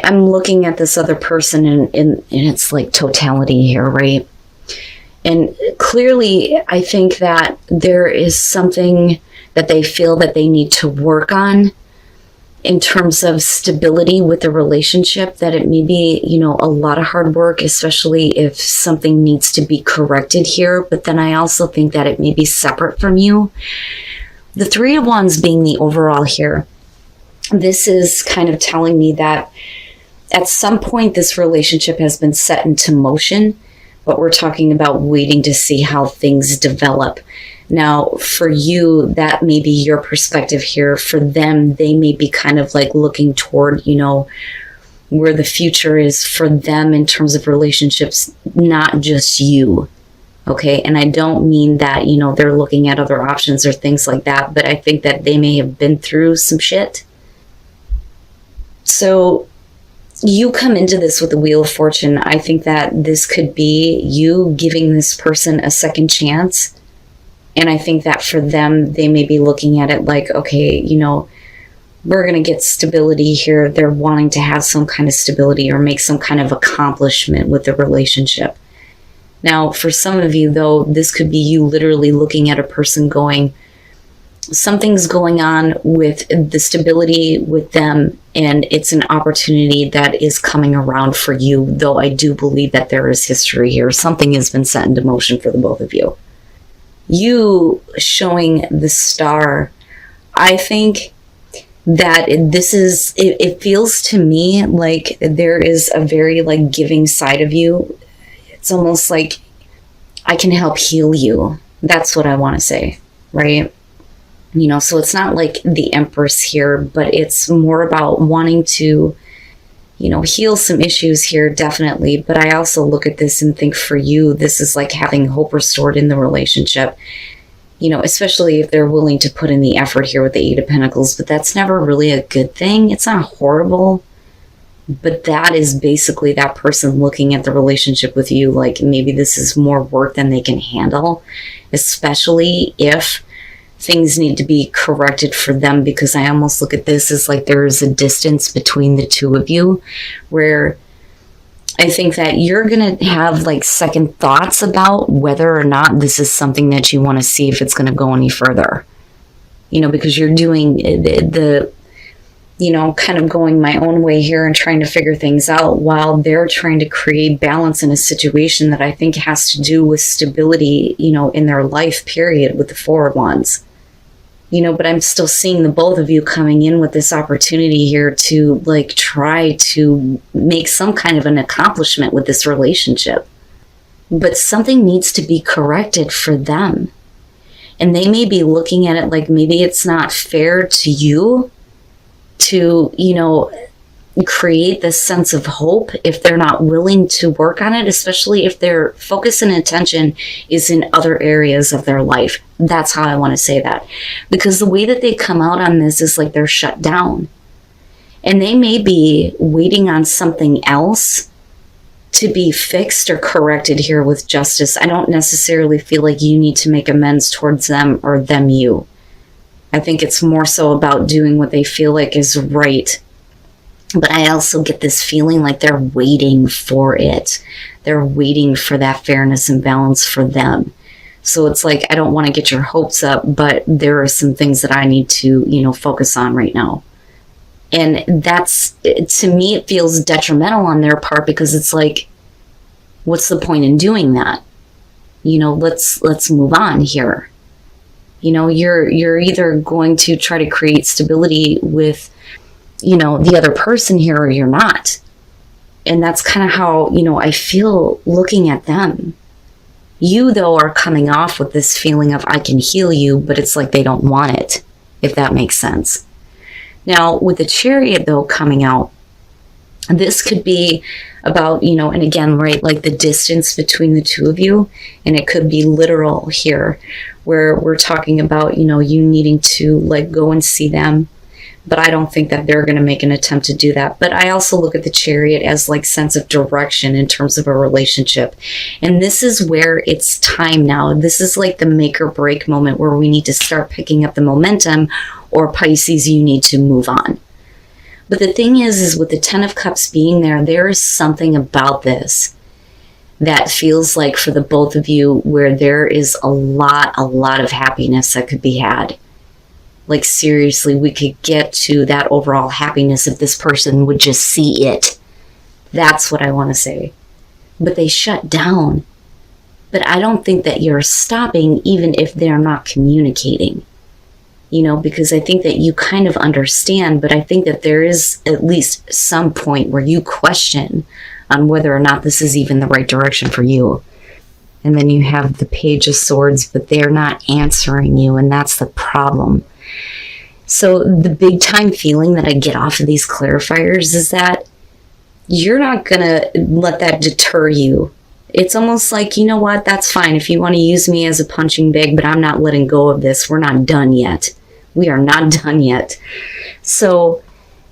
I'm looking at this other person and it's like totality here, right? And clearly, I think that there is something that they feel that they need to work on in terms of stability with the relationship, that it may be, a lot of hard work, especially if something needs to be corrected here. But then I also think that it may be separate from you. The Three of Wands being the overall here, this is kind of telling me that at some point this relationship has been set into motion, but we're talking about waiting to see how things develop. Now, for you, that may be your perspective here. For them, they may be kind of like looking toward, where the future is for them in terms of relationships, not just you. Okay. And I don't mean that, they're looking at other options or things like that, but I think that they may have been through some shit. So you come into this with the Wheel of Fortune. I think that this could be you giving this person a second chance. And I think that for them, they may be looking at it like, okay, we're going to get stability here. They're wanting to have some kind of stability or make some kind of accomplishment with the relationship. Now, for some of you, though, this could be you literally looking at a person going, something's going on with the stability with them, and it's an opportunity that is coming around for you, though I do believe that there is history here. Something has been set into motion for the both of you. You showing the Star, I think that it feels to me like there is a very like giving side of you. It's almost like I can help heal you. That's what I want to say, right? So it's not like the Empress here, but it's more about wanting to, heal some issues here, definitely. But I also look at this and think for you, this is like having hope restored in the relationship, especially if they're willing to put in the effort here with the Eight of Pentacles. But that's never really a good thing. It's not horrible, but that is basically that person looking at the relationship with you like maybe this is more work than they can handle, especially if things need to be corrected for them, because I almost look at this as like there is a distance between the two of you where I think that you're going to have like second thoughts about whether or not this is something that you want to see if it's going to go any further, because you're doing the kind of going my own way here and trying to figure things out while they're trying to create balance in a situation that I think has to do with stability, in their life period with the Four of Wands. But I'm still seeing the both of you coming in with this opportunity here to like try to make some kind of an accomplishment with this relationship. But something needs to be corrected for them. And they may be looking at it like maybe it's not fair to you to, create this sense of hope if they're not willing to work on it, especially if their focus and attention is in other areas of their life. That's how I want to say that. Because the way that they come out on this is like they're shut down. And they may be waiting on something else to be fixed or corrected here with justice. I don't necessarily feel like you need to make amends towards them or them you. I think it's more so about doing what they feel like is right. But I also get this feeling like they're waiting for it. They're waiting for that fairness and balance for them. So it's like, I don't want to get your hopes up, but there are some things that I need to, focus on right now. And that's, to me, it feels detrimental on their part because it's like, what's the point in doing that? Let's move on here. You're either going to try to create stability with the other person here, or you're not. And that's kind of how, I feel looking at them. You, though, are coming off with this feeling of I can heal you, but it's like they don't want it, if that makes sense. Now, with the Chariot, though, coming out, this could be about, and again, right, like the distance between the two of you. And it could be literal here, where we're talking about, you needing to like go and see them. But I don't think that they're going to make an attempt to do that. But I also look at the Chariot as like sense of direction in terms of a relationship. And this is where it's time now. This is like the make or break moment where we need to start picking up the momentum, or Pisces, you need to move on. But the thing is with the Ten of Cups being there is something about this that feels like for the both of you where there is a lot of happiness that could be had. Like seriously, we could get to that overall happiness if this person would just see it. That's what I want to say. But they shut down. But I don't think that you're stopping even if they're not communicating. Because I think that you kind of understand, but I think that there is at least some point where you question on whether or not this is even the right direction for you. And then you have the Page of Swords, but they're not answering you, and that's the problem. So the big time feeling that I get off of these clarifiers is that you're not going to let that deter you. It's almost like, you know what, that's fine if you want to use me as a punching bag, but I'm not letting go of this. We're not done yet. We are not done yet. So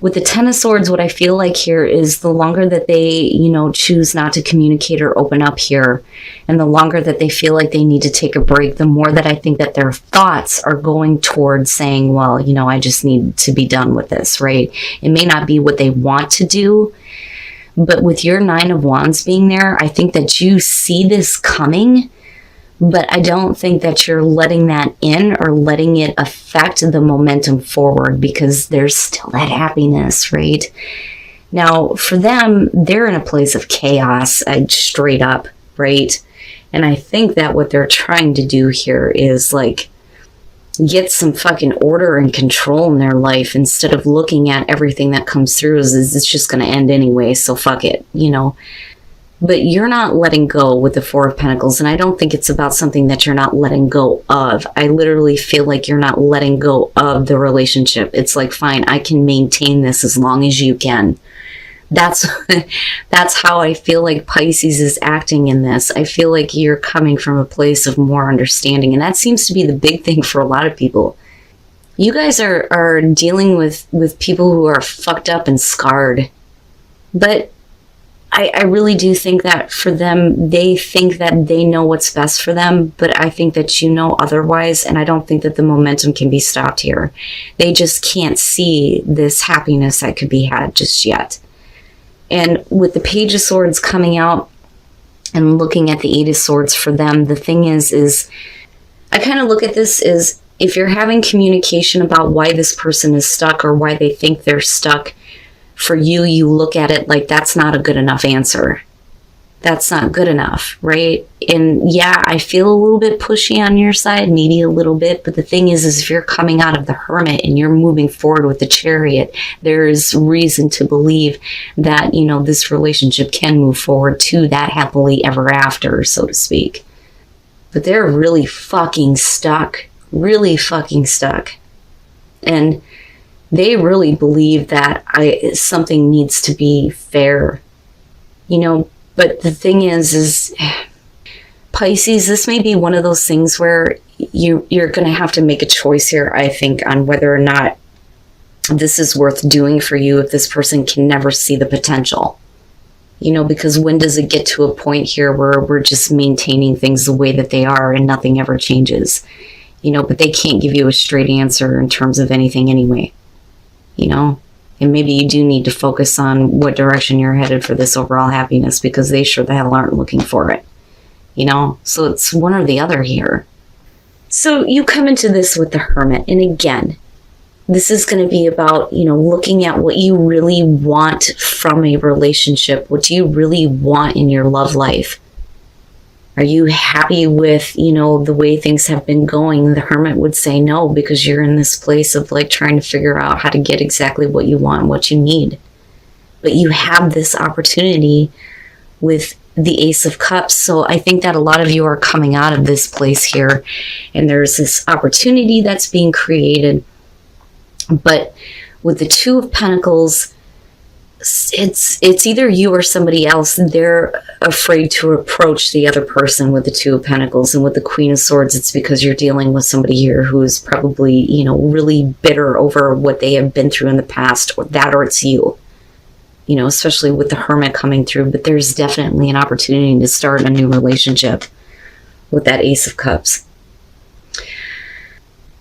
with the Ten of Swords, what I feel like here is the longer that they, choose not to communicate or open up here, and the longer that they feel like they need to take a break, the more that I think that their thoughts are going towards saying, well, I just need to be done with this, right? It may not be what they want to do, but with your Nine of Wands being there, I think that you see this coming, but I don't think that you're letting that in or letting it affect the momentum forward because there's still that happiness, right? Now, for them, they're in a place of chaos, straight up, right? And I think that what they're trying to do here is like get some fucking order and control in their life instead of looking at everything that comes through as it's just going to end anyway, so fuck it, But you're not letting go with the Four of Pentacles, and I don't think it's about something that you're not letting go of. I literally feel like you're not letting go of the relationship. It's like, fine, I can maintain this as long as you can. That's how I feel like Pisces is acting in this. I feel like you're coming from a place of more understanding, and that seems to be the big thing for a lot of people. You guys are dealing with people who are fucked up and scarred, but I really do think that for them, they think that they know what's best for them, but I think that otherwise, and I don't think that the momentum can be stopped here. They just can't see this happiness that could be had just yet. And with the Page of Swords coming out and looking at the Eight of Swords for them, the thing is I kind of look at this as if you're having communication about why this person is stuck or why they think they're stuck, for you look at it like that's not a good enough answer. That's not good enough, right? And yeah, I feel a little bit pushy on your side, maybe a little bit, but the thing is if you're coming out of the Hermit and you're moving forward with the Chariot, there is reason to believe that, this relationship can move forward to that happily ever after, so to speak. But they're really fucking stuck. Really fucking stuck. And they really believe that something needs to be fair, but the thing is Pisces, this may be one of those things where you're going to have to make a choice here, I think, on whether or not this is worth doing for you if this person can never see the potential, because when does it get to a point here where we're just maintaining things the way that they are and nothing ever changes, but they can't give you a straight answer in terms of anything anyway. And maybe you do need to focus on what direction you're headed for this overall happiness because they sure the hell aren't looking for it, so it's one or the other here. So you come into this with the Hermit, and again, this is going to be about, looking at what you really want from a relationship. What do you really want in your love life? Are you happy with, the way things have been going? The Hermit would say no, because you're in this place of like trying to figure out how to get exactly what you want, what you need. But you have this opportunity with the Ace of Cups. So I think that a lot of you are coming out of this place here, and there's this opportunity that's being created. But with the Two of Pentacles, it's either you or somebody else. They're afraid to approach the other person with the Two of Pentacles. And with the Queen of Swords, it's because you're dealing with somebody here who's probably, really bitter over what they have been through in the past, or it's you, especially with the Hermit coming through. But there's definitely an opportunity to start a new relationship with that Ace of Cups.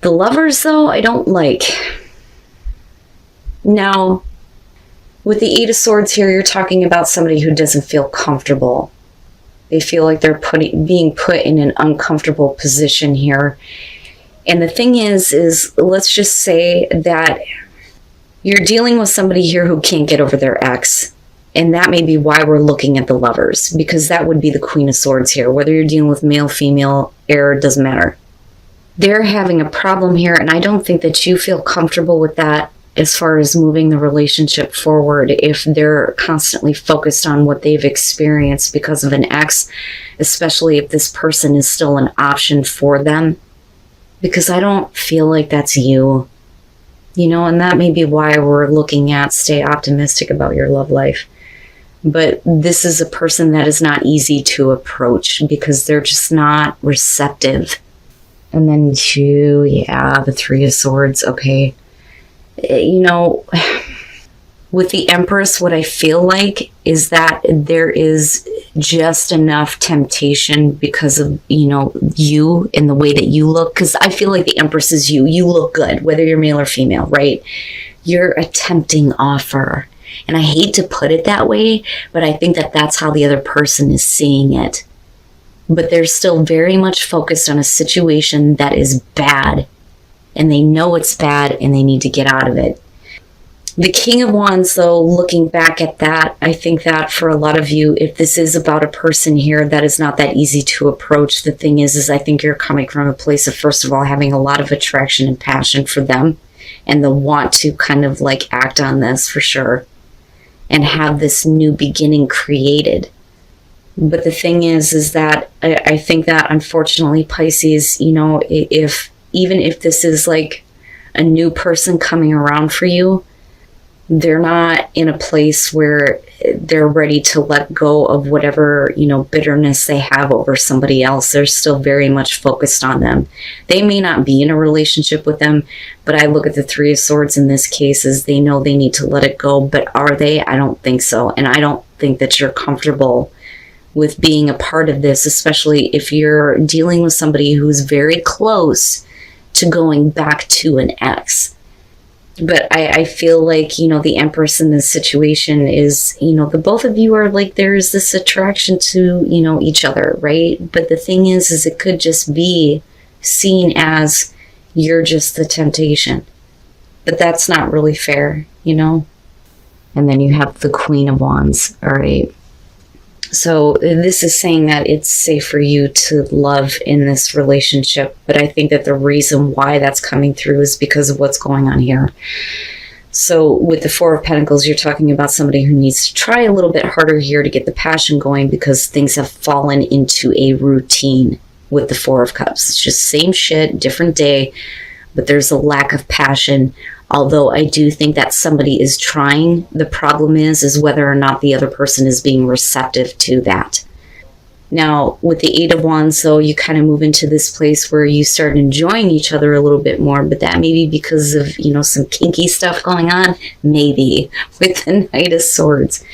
The Lovers, though, I don't like. Now, With the Eight of Swords here, you're talking about somebody who doesn't feel comfortable. They feel like they're being put in an uncomfortable position here. And the thing is let's just say that you're dealing with somebody here who can't get over their ex. And that may be why we're looking at the Lovers, because that would be the Queen of Swords here. Whether you're dealing with male, female, air, doesn't matter. They're having a problem here, and I don't think that you feel comfortable with that as far as moving the relationship forward if they're constantly focused on what they've experienced because of an ex, especially if this person is still an option for them. Because I don't feel like that's you. And that may be why we're looking at stay optimistic about your love life. But this is a person that is not easy to approach because they're just not receptive. And then the Three of Swords, okay. With the Empress, what I feel like is that there is just enough temptation because of, you and the way that you look. Because I feel like the Empress is you. You look good, whether you're male or female, right? You're a tempting offer. And I hate to put it that way, but I think that that's how the other person is seeing it. But they're still very much focused on a situation that is bad. And they know it's bad and they need to get out of it. The King of Wands, though, looking back at that, I think that for a lot of you, if this is about a person here that is not that easy to approach, the thing is I think you're coming from a place of, first of all, having a lot of attraction and passion for them and the want to kind of like act on this for sure and have this new beginning created. But the thing is that I think that unfortunately, Pisces, even if this is like a new person coming around for you, they're not in a place where they're ready to let go of whatever, bitterness they have over somebody else. They're still very much focused on them. They may not be in a relationship with them, but I look at the Three of Swords in this case as they know they need to let it go. But are they? I don't think so. And I don't think that you're comfortable with being a part of this, especially if you're dealing with somebody who's very close to going back to an ex. But I feel like, the Empress in this situation is, the both of you are like, there's this attraction to, each other, right? But the thing is it could just be seen as you're just the temptation. But that's not really fair, And then you have the Queen of Wands, all right? So this is saying that it's safe for you to love in this relationship, but I think that the reason why that's coming through is because of what's going on here. So with the Four of Pentacles, you're talking about somebody who needs to try a little bit harder here to get the passion going because things have fallen into a routine with the Four of Cups. It's just same shit, different day, but there's a lack of passion. Although I do think that somebody is trying, the problem is whether or not the other person is being receptive to that. Now, with the Eight of Wands, though, you kind of move into this place where you start enjoying each other a little bit more, but that may be because of, some kinky stuff going on, maybe, with the Knight of Swords.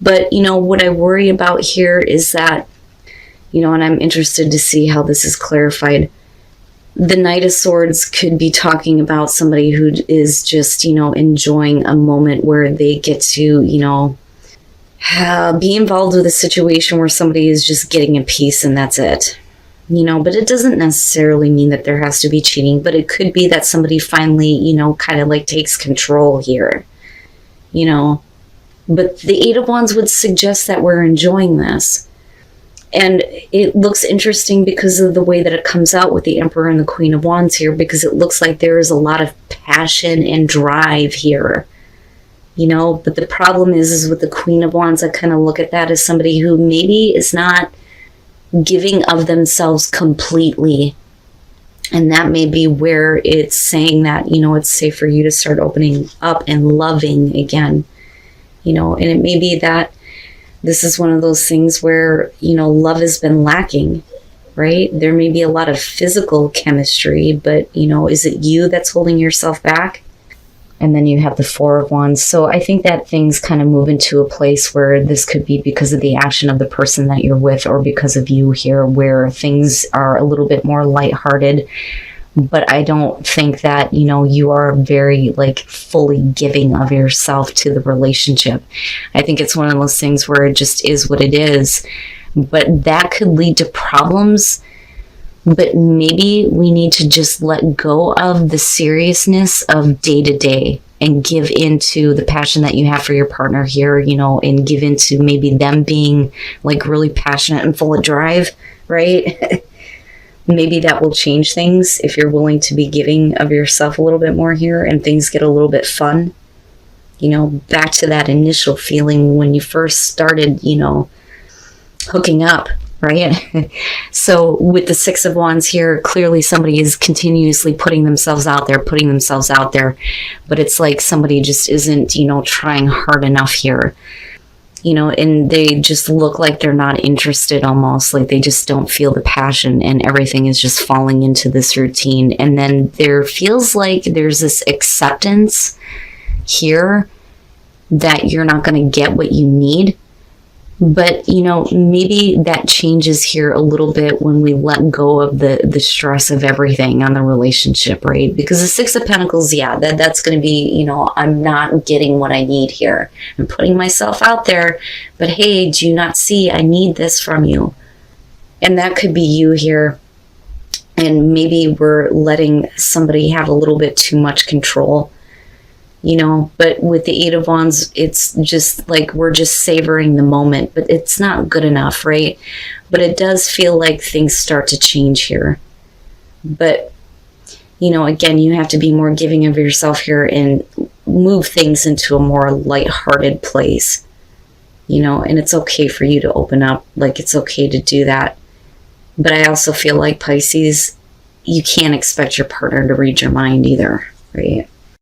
But, what I worry about here is that, and I'm interested to see how this is clarified. The Knight of Swords could be talking about somebody who is just, enjoying a moment where they get to, be involved with a situation where somebody is just getting a piece and that's it. But it doesn't necessarily mean that there has to be cheating, but it could be that somebody finally, kind of like takes control here, But the Eight of Wands would suggest that we're enjoying this. And it looks interesting because of the way that it comes out with the Emperor and the Queen of Wands here, because it looks like there is a lot of passion and drive here, But the problem is with the Queen of Wands, I kind of look at that as somebody who maybe is not giving of themselves completely. And that may be where it's saying that, it's safe for you to start opening up and loving again, and it may be that this is one of those things where, love has been lacking, right? There may be a lot of physical chemistry, but, is it you that's holding yourself back? And then you have the Four of Wands. So I think that things kind of move into a place where this could be because of the action of the person that you're with or because of you here, where things are a little bit more lighthearted. but I don't think that, you are very like fully giving of yourself to the relationship. I think it's one of those things where it just is what it is, but that could lead to problems. But maybe we need to just let go of the seriousness of day to day and give into the passion that you have for your partner here, and give into maybe them being like really passionate and full of drive, right? Maybe that will change things if you're willing to be giving of yourself a little bit more here and things get a little bit fun. Back to that initial feeling when you first started, hooking up, right? So with the Six of Wands here, clearly somebody is continuously putting themselves out there, but it's like somebody just isn't, trying hard enough here, and they just look like they're not interested, almost like they just don't feel the passion, and everything is just falling into this routine. And then there feels like there's this acceptance here that you're not going to get what you need. But, maybe that changes here a little bit when we let go of the stress of everything on the relationship, right? Because the Six of Pentacles, yeah, that's going to be, I'm not getting what I need here. I'm putting myself out there, but hey, do you not see I need this from you? And that could be you here. And maybe we're letting somebody have a little bit too much control. But with the Eight of Wands, it's just like we're just savoring the moment, but it's not good enough, right? But it does feel like things start to change here. But, again, you have to be more giving of yourself here and move things into a more lighthearted place, and it's okay for you to open up. Like, it's okay to do that. But I also feel like, Pisces, you can't expect your partner to read your mind either, right?